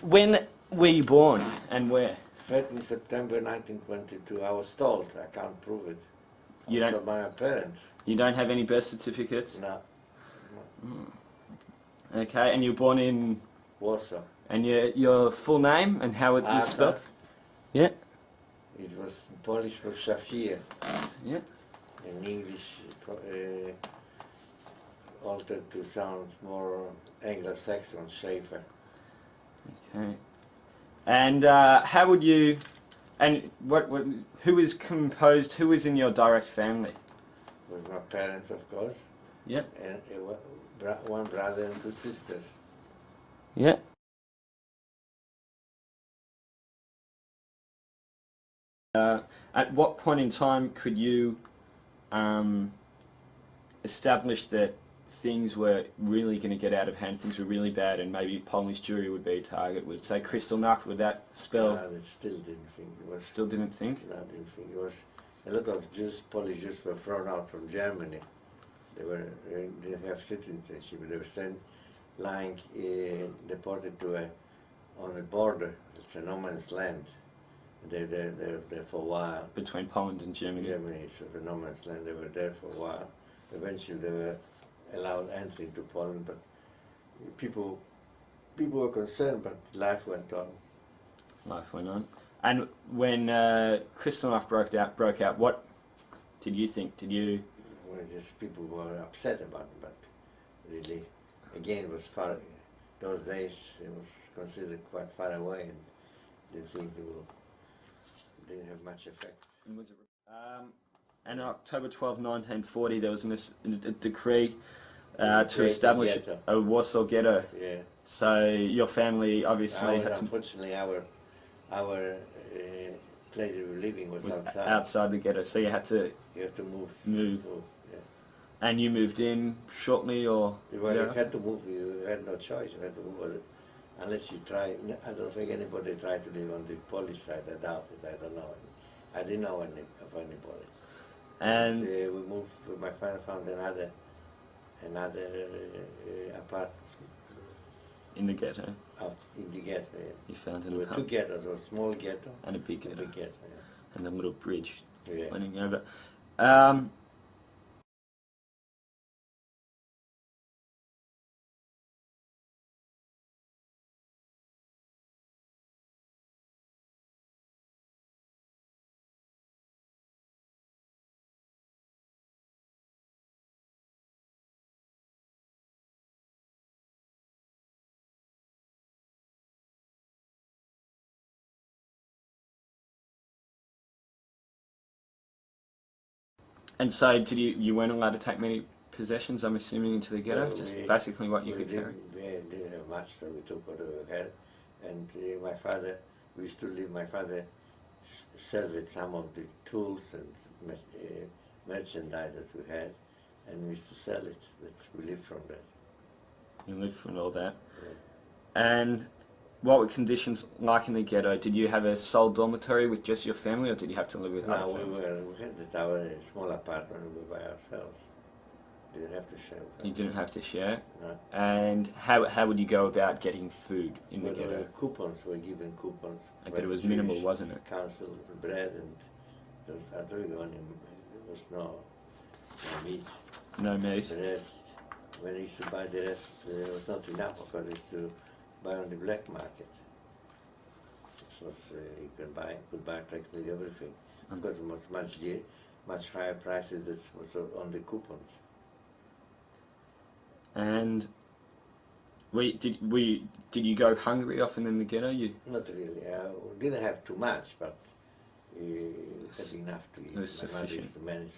When were you born and where? 13 September 1922. I was told. I can't prove it. I You was don't. told by my parents. You don't have any birth certificates? No. Okay, and you were born in. Warsaw. And your full name and how it is spelled? Arthur. Yeah. It was in Polish was Shafir. Yeah. In English, altered to sound more Anglo-Saxon, Schaefer. Okay. And how would you? And what? Who is composed? Who is in your direct family? With my parents, of course. Yep. And one brother and two sisters. Yeah. At what point in time could you establish that things were really going to get out of hand, things were really bad, and maybe Polish Jewry would be a target? Would say Kristallnacht, would that spell? No, they still didn't think it was. Still didn't think? No, I didn't think it was. A lot of Jews, Polish Jews, were thrown out from Germany. They didn't have citizenship. They were sent, lying, deported to on the border. It's a no man's land. They're there for a while. Between Poland and Germany. Germany, so the no man's land. They were there for a while. Eventually, they were allowed entry into Poland, but people were concerned. But life went on. Life went on. And when Kristallnacht broke out, what did you think? Did you? Well, just people were upset about it, but really, again, it was far. Those days, it was considered quite far away, and didn't think didn't have much effect. And on October 12, 1940, there was a decree to establish a Warsaw ghetto. Yeah. So your family obviously had to. Unfortunately, our place we were living was outside the ghetto, so you had to. You have to move. Yeah. And you moved in shortly, or? Well, you had to move. You had no choice. You had to move, unless you try. I don't think anybody tried to live on the Polish side. I doubt it. I don't know. I didn't know of anybody. And we moved. My father found another apartment. In the ghetto? Out in the ghetto, yeah. You found there were two ghettos, a small ghetto and a big ghetto. Yeah. And a little bridge running over. And so, did you weren't allowed to take many possessions, I'm assuming, into the ghetto? No, just basically what you could carry? We didn't have much, so we took whatever we had. And my father, we used to leave my father salvaged some of the tools and merchandise that we had, and we used to sell it. We lived from that. You lived from all that. Yeah. And what were conditions like in the ghetto? Did you have a sole dormitory with just your family, or did you have to live with other families? We had our small apartment. We were by ourselves. Didn't have to share. You didn't have to share? No. And how would you go about getting food in the ghetto? Coupons, were given coupons. But it was minimal, wasn't it? Council, bread, and there was no meat. No meat? The rest, when I used to buy the rest, there was not enough because I used to buy on the black market. It was, you could buy practically everything. Of course, it was much higher prices that was on the coupons. And did you go hungry often in the ghetto? Not really. We didn't have too much, but we had enough to eat. It was My mother sufficient. used to manage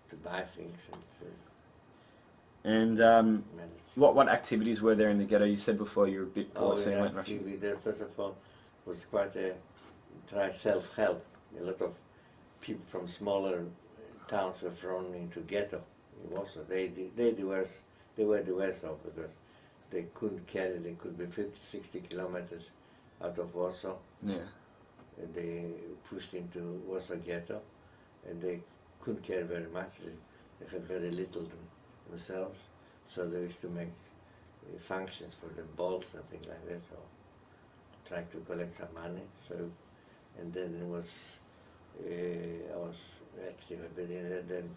to buy things and And manage. what activities were there in the ghetto? You said before you were a bit bored, so you went rushing. Activity there, first of all, was quite a self-help. A lot of people from smaller towns were thrown into ghetto. Also, they were the worst off because they couldn't carry. They could be 50, 60 kilometers out of Warsaw. Yeah. And they pushed into Warsaw ghetto, and they couldn't carry very much. They had very little themselves, so they used to make functions for the balls and things like that. So tried to collect some money. So, and then it was I was active a bit in it. Then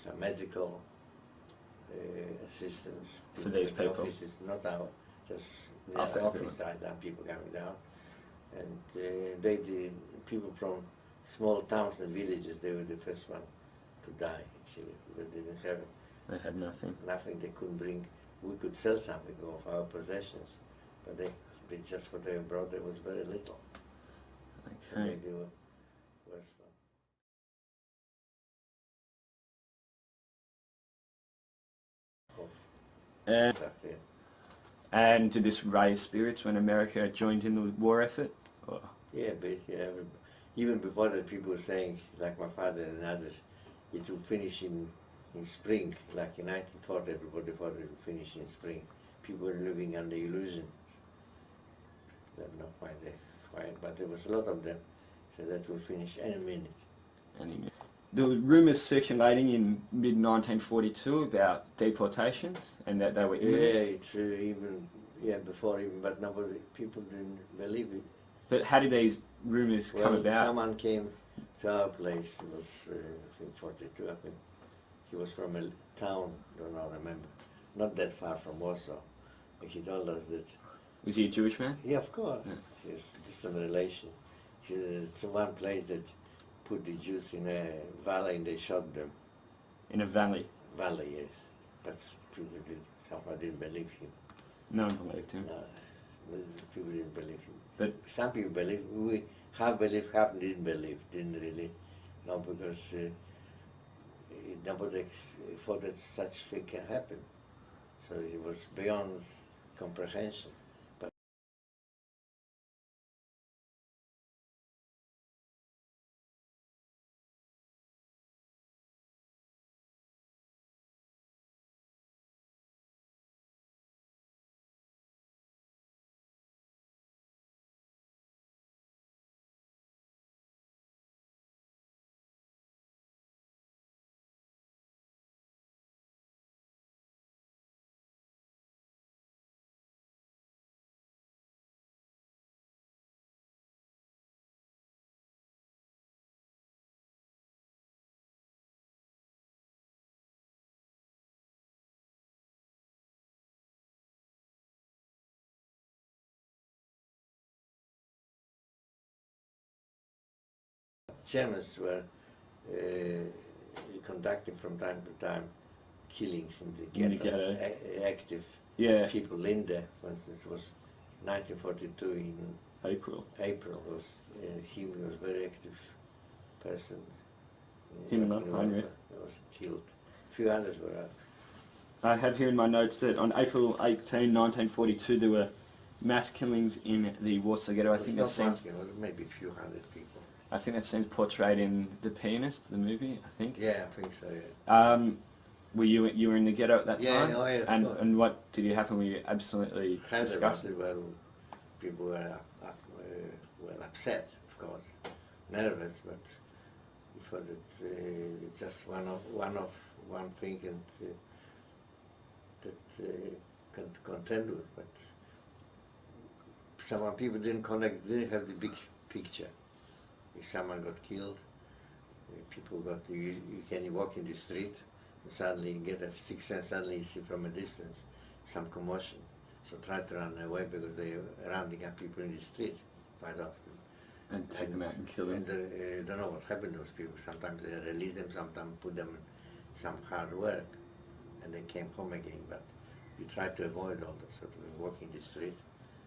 some medical assistance For these the people? offices, not our, just the For office everyone. side, and people coming down, and they the people from small towns and villages. They were the first one to die. Actually, they didn't have They had nothing. nothing. They couldn't bring. We could sell something of our possessions, but they just what they brought. There was very little. So Okay. they were worse one. And, Stuff, yeah. and did this raise spirits when America joined in the war effort? Or? Yeah, but yeah, even before that, people were saying, like my father and others, it will finish in spring. Like in 1940, everybody thought it would finish in spring. People were living under illusion. Don't know why but there was a lot of them. So that will finish any minute. Any There were rumours circulating in mid-1942 about deportations and that they were Yeah, imminent. it's even before even, but nobody, people didn't believe it. But how did these rumours come about? Someone came to our place. It was I think 42. I think he was from a town. Don't know, remember. Not that far from Warsaw. He told us that. Was he a Jewish man? Yeah, of course. Yeah. He's distant relation. It's one place that put the Jews in a valley and they shot them. In a valley. Valley, yes. But someone didn't believe him. No one believed him. People didn't believe him. But Some people believe. We half believe, half didn't believe. Didn't really. No, because nobody thought that such thing can happen. So it was beyond comprehension. But Germans were conducting from time to time killings in the In the ghetto. ghetto. Active yeah, people. Linde, for instance, was 1942 in April. April. Was he was a very active person. Him and in Heinrich. Warsaw. Was killed. A few others were. I have here in my notes that on April 18, 1942, there were mass killings in the Warsaw Ghetto. I think that seems. It was maybe a few hundred people. I think that seems portrayed in The Pianist, the movie. I think. Yeah, I think so. Yeah. Were you were in the ghetto at that Yeah, time? oh, yeah, of and course. and what did you happen? Were you absolutely disgusted? Where people were well upset, of course, nervous, but for that just one thing and that can contend with. But some people didn't connect. Didn't have the big picture. If someone got killed, people got. You can walk in the street. Suddenly you get a sixth sense, suddenly you see from a distance some commotion. So try to run away because they are rounding up people in the street quite often. And take them out and kill them. And don't know what happened to those people. Sometimes they release them, sometimes put them in some hard work and they came home again. But you try to avoid all this sort of walking the street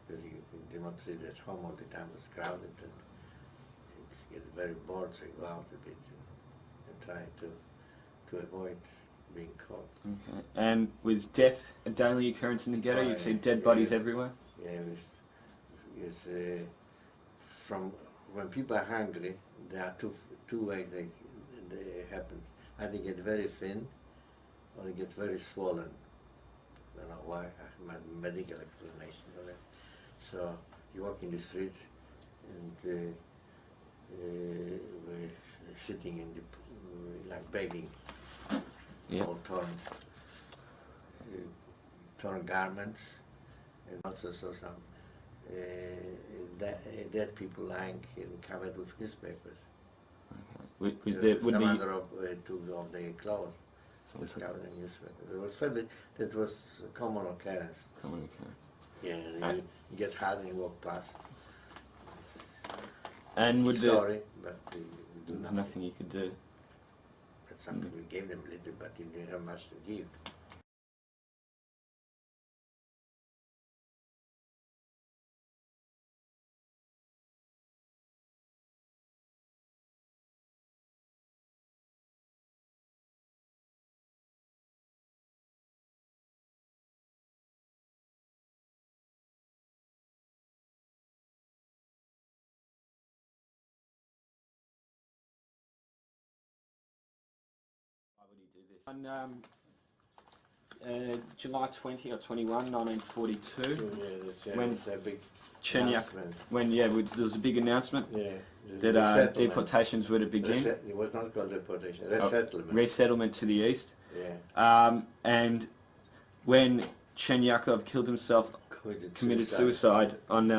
because you do not sit at home all the time. It's crowded and you get very bored, so you go out a bit and try to avoid being caught. Okay. And was death a daily occurrence in the ghetto? Oh, You'd see yeah, dead bodies everywhere? Yeah, from when people are hungry, there are two ways they happen. Either they get very thin or they get very swollen. I don't know why, I have a medical explanation for that. So you walk in the street and we're sitting in the, like begging. Yeah. All torn garments, and also saw some dead people lying and covered with newspapers. Was there would some be other took off their clothes, was covered in newspapers. It was felt that was a common occurrence. common occurrence. Yeah, you get hard and you walk past. And would Sorry, but we do there's nothing. nothing you could do. But something we gave them little, but we didn't have much to give. Why would he do this? On July 20 or 21, 1942, when It's a big Chenyak, announcement. when there was a big announcement Yeah, that resettlement. deportations were to begin. It was not called deportation, resettlement. Resettlement to the east. Yeah. And when Chenyakov killed himself, committed suicide on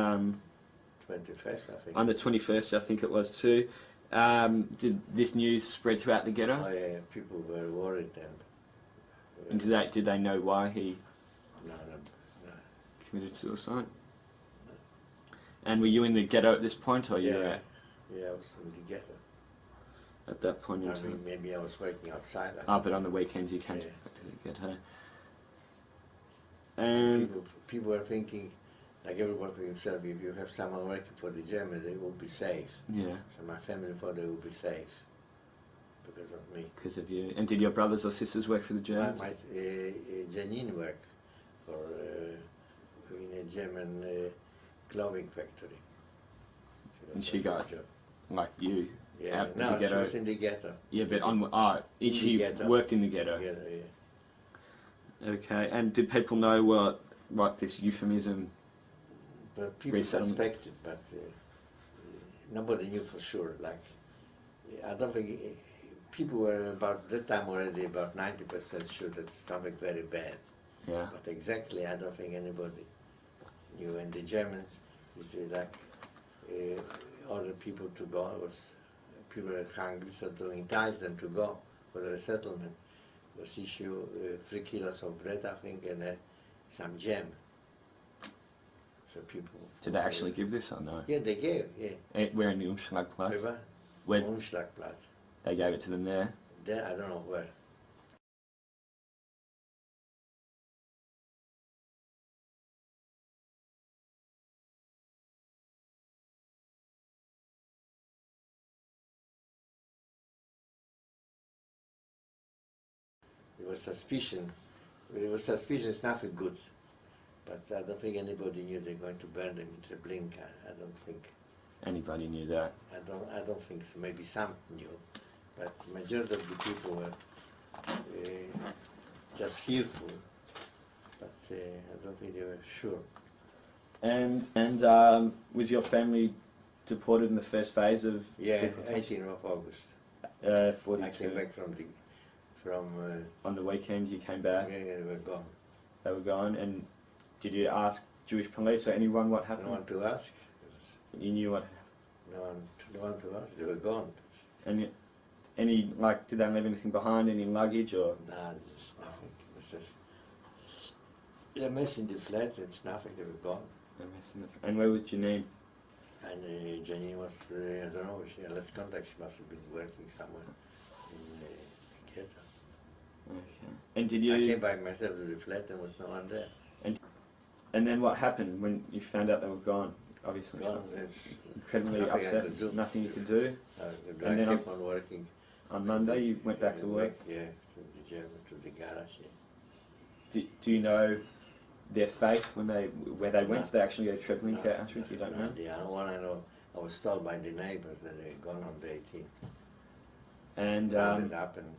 21st, I think. on the 21st, I think it was too. Did this news spread throughout the ghetto? Oh yeah, people were worried then. And did they know why he No. committed suicide? And were you in the ghetto at this point, or you were Yeah, I was in the ghetto. at that point in I time? mean, maybe I was working outside. But on the weekends you came to the ghetto. And And people were thinking, like everyone for himself, if you have someone working for the Germans, they will be safe. yeah, So my family thought they would be safe because of me. because of you. And did your brothers or sisters work for the Germans? My Janine worked for in a German clothing factory. And she got job. like you Yeah, out in no, the she ghetto. was in the ghetto. Yeah, but In the she ghetto. worked in the ghetto. Together, yeah. Okay, and did people know what this euphemism? But people Resettlement. suspected, but nobody knew for sure. Like, I don't think people were about that time already about 90% sure that something very bad. Yeah. But exactly, I don't think anybody knew. And the Germans, it was like order people to go. It was people were hungry, so to entice them to go for the resettlement, was issue 3 kilos of bread, I think, and some jam. So people. Did they actually give this or no? Yeah, they gave. Yeah. Where in the Umschlagplatz? Where? Where Umschlagplatz. they gave it to them there? There, I don't know where. There was suspicion. There was suspicion. It's nothing good. But I don't think anybody knew they're going to burn them in Treblinka. I don't think. Anybody knew that? I don't think so. Maybe some knew, but majority of the people were just fearful. But I don't think they were sure. And was your family deported in the first phase of Yeah, deportation? 18th of August. 42. I came back from On the weekend you came back. yeah, they were gone. They were gone. And did you ask Jewish police or anyone what No happened? one to ask. You knew what No one to ask. They were gone. happened. Any did they leave anything behind? Any luggage or? Nah, just nothing. It was just a mess in the flat. It's nothing. They were gone. And where was Janine? And Janine was, I don't know, she had less contact. She must have been working somewhere in the ghetto. Okay. And did I you? came by myself to the flat and was no one there. And then what happened when you found out they were gone? Obviously, Gone. It's incredibly nothing I upset. could do. Nothing you could do. I And then kept on working. On Monday, you went back to work. Yeah, to the German, to the garage. Yeah. Do you know their fate where they went? No. Did they actually go to Treblinka? No, Auschwitz? You don't no know. idea. One I know, I was told by the neighbors that they were gone on the 18th. And Rounded up and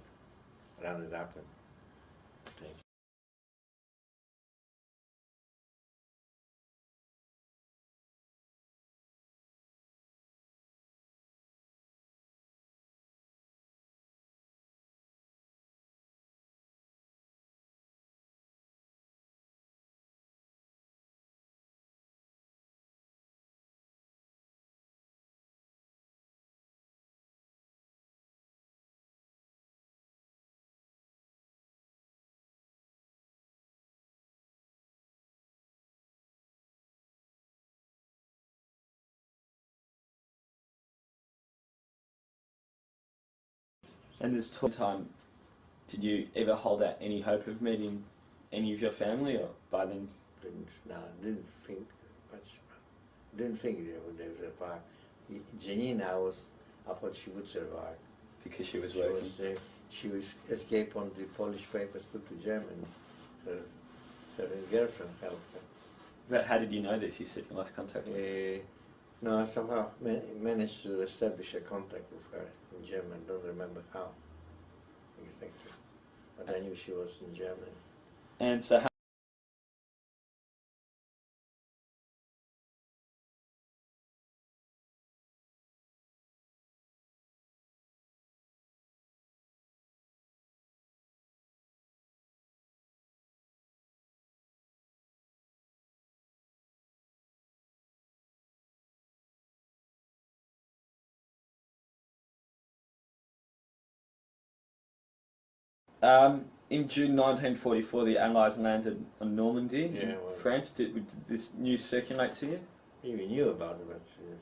And this time, did you ever hold out any hope of meeting any of your family, or by then? Didn't think much. Didn't think they would survive. Janina I thought she would survive. Because she was working? She was escaped on the Polish papers, took to Germany. Her girlfriend helped her. But how did you know this? You said you lost contact with her. No, I somehow managed to establish a contact with her in Germany. Don't remember how exactly, but I knew she was in Germany. And so how in June 1944, the Allies landed on Normandy, in France. Did this news circulate to you? We knew about it, but it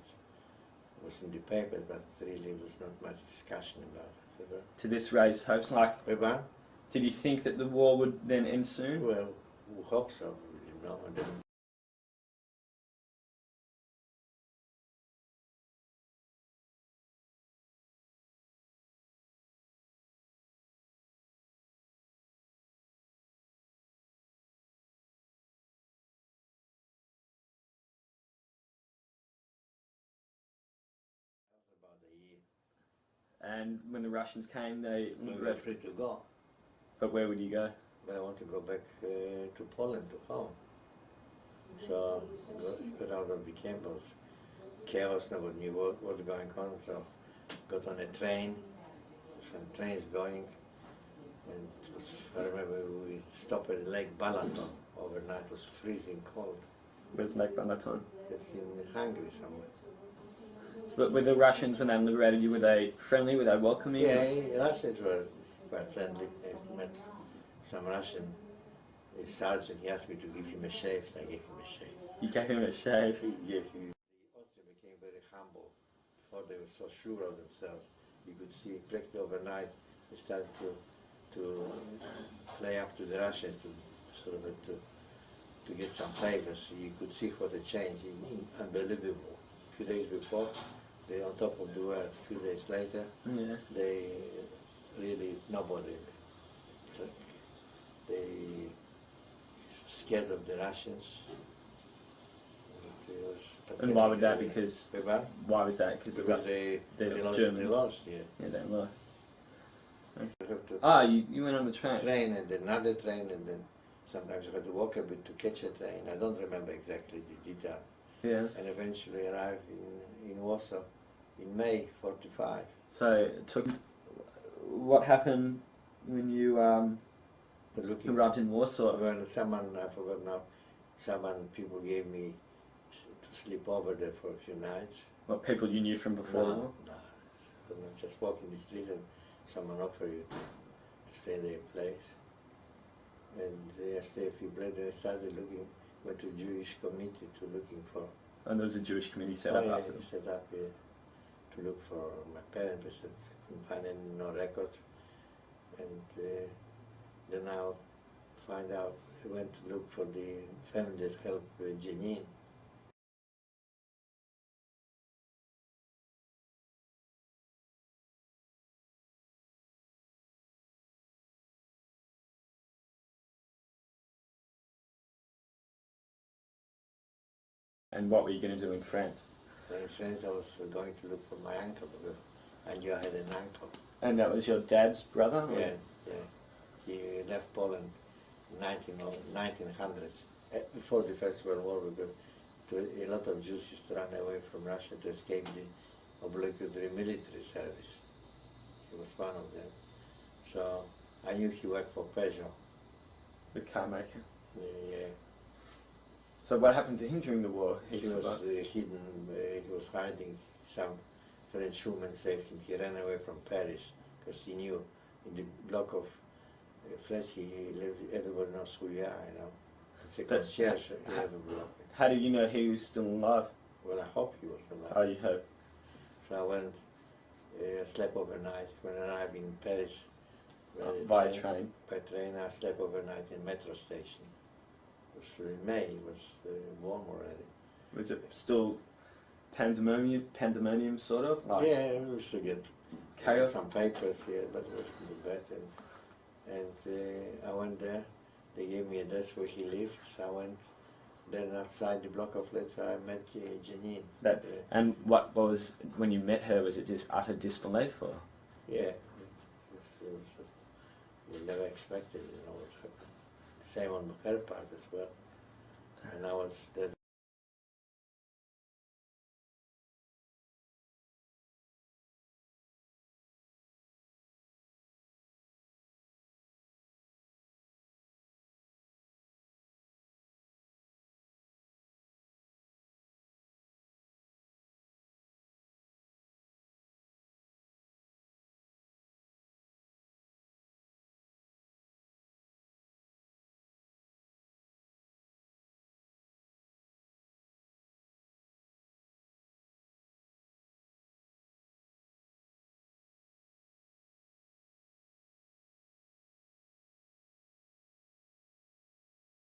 was in the paper, but really was not much discussion about it. Did this raise hopes? Like, Pardon? did you think that the war would then end soon? Well, we hope so. And then about a year. And when the Russians came, they We were free to go. But where would you go? I want to go back to Poland, to home. So I got out of the camp. It was chaos, nobody knew what was going on. So got on a train, some trains going, and it was, I remember we stopped at Lake Balaton overnight. It was freezing cold. Where's Lake Balaton? It's in Hungary somewhere. But with the Russians, when they liberated you, were they friendly? Were they welcoming? Yeah, Russians were quite friendly. I met some Russian sergeant. He asked me to give him a shave, so I gave him a shave. You gave him a shave? The Austrians became very humble. Before they were so sure of themselves. You could see practically overnight they started to play up to the Russians to get some favors. You could see what a change, unbelievable. A few days before, they on top of the world. A few days later, they really nobody. It's like they scared of the Russians. And why would that? Because why was that? Because they Germans. lost. Yeah. Yeah, they lost. Okay. You went on the train. Train and then another train, and then sometimes I had to walk a bit to catch a train. I don't remember exactly the detail. Yeah. And eventually arrived in Warsaw in May '45. So it took. What happened when you arrived in Warsaw? Well, someone, I forgot now, people gave me to sleep over there for a few nights. What, people you knew from before? No. Just walk in the street and someone offer you to stay in their place. And I stayed a few places, and I started went to Jewish committee to looking for. And there was a Jewish committee set up after them? Set up here to look for my parents, but I couldn't find any, no record. And then I find out, I went to look for the family that helped Janine. And what were you going to do in France? In France I was going to look for my uncle, because I knew I had an uncle. And that was your dad's brother? Yeah. He left Poland in 1900s, before the First World War, because a lot of Jews used to run away from Russia to escape the obligatory military service. He was one of them. So I knew he worked for Peugeot. The car maker? Yeah. So what happened to him during the war? He was hidden, he was hiding. Some French woman saved him. He ran away from Paris because he knew in the block of flats he lived, everybody knows who you are, you know. It's a concierge in every block. How do you know he was still alive? Well, I hope he was alive. Oh, you hope. So I went I slept overnight when I arrived in Paris. By train. By train, I slept overnight in metro station. It was May, it was warm already. Was it still pandemonium sort of? Like Yeah, it was to get chaos? some papers here, but it wasn't bad. And I went there. They gave me a address where he lived. So I went. Then outside the block of flats, I met Janine. That, and what was, when you met her, was it just utter disbelief or? Yeah, you never expected, what happened. Same on her part as well. And I was that.